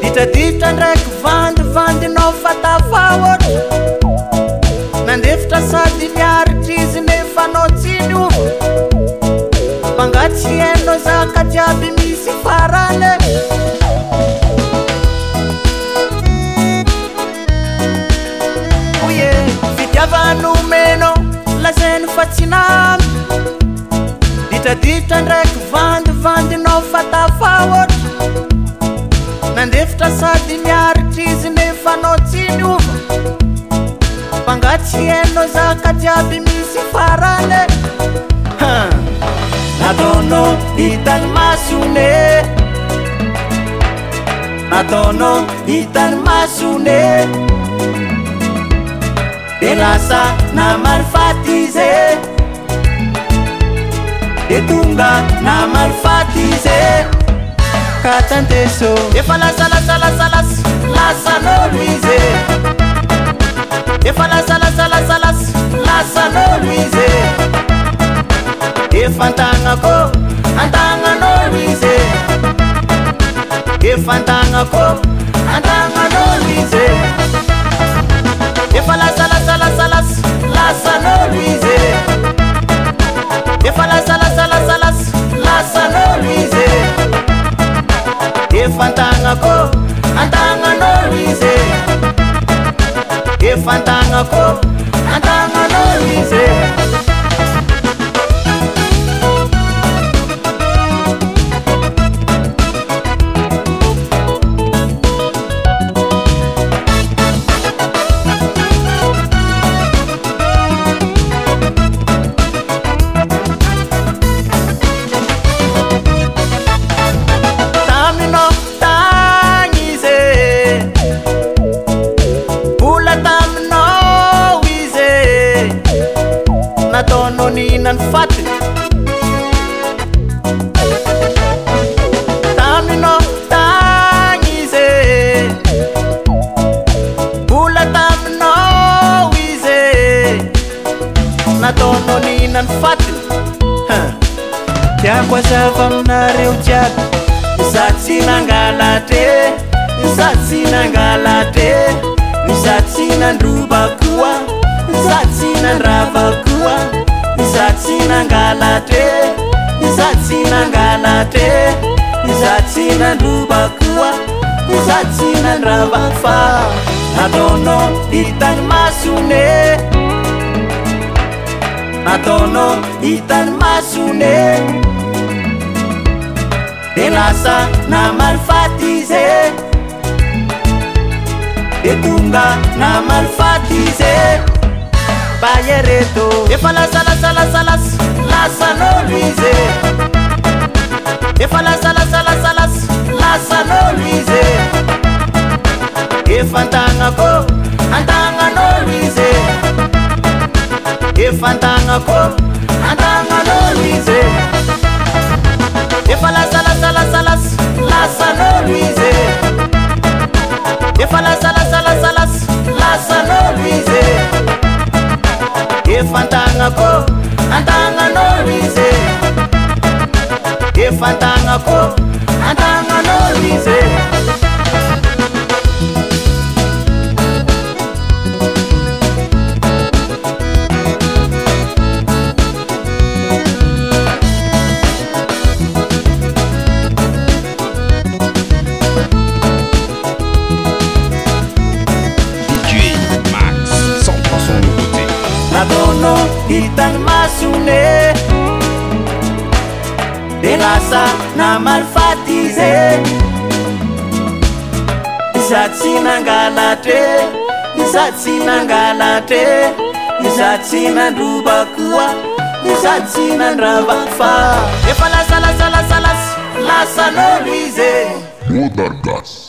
Ditaditra ndraiky vandivandinao fatafawot nandefitra sady miaritry izy nefanao tsy niova mangatsy hainao zaka jiaby misy farane oye fitiavanomenao lazainy fa tsy namy ditaditra ndraiky vandivandinao fatafawot nandefitra sady miaritry izy nefanao tsy niova mangatsy hainao zaka jiaby misy farane nataonao hitany masone nataonao hitany masone de lasa namaly faty izy de tonga namaly faty izy katanteso efa lasanolo izy efa lasanolo izy efa antagnako antagnanolo izy efa antagnako antagnanolo izy efa lasanolo izy efa lasanolo izy efa antagnako antagnanolo izy efa antagnako antagnanolo izy nataonao nihinany faty taminao tagny izy bola taminao izy nataonao nihinany faty tiako azava aminareo jiaby sady tsy nangalatre sady tsy nangalatre sady tsy nandroba koa sady tsy nandrava koa sady tsy nangalatre sady tsy nangalatre sady tsy nandroba koa sady tsy nandrava fa nataonao hitany masone nataonao hitany masone de lasa namaly faty izy de tonga namaly faty izy bayereto efa lasanolo izy efa lasanolo izy efa antagnako antagnanolo izy efa antagnako antagnanolo izy efa lasanolo izy efa lasanolo izy efa antagnako antagnanolo izy efa antagnako antagnanolo izy hitany masone de lasa namaly faty izy sady tsy nangalatre sady tsy nangalatre sady tsy nandroba koa sady tsy nandrava fa efa sanolize More than gas.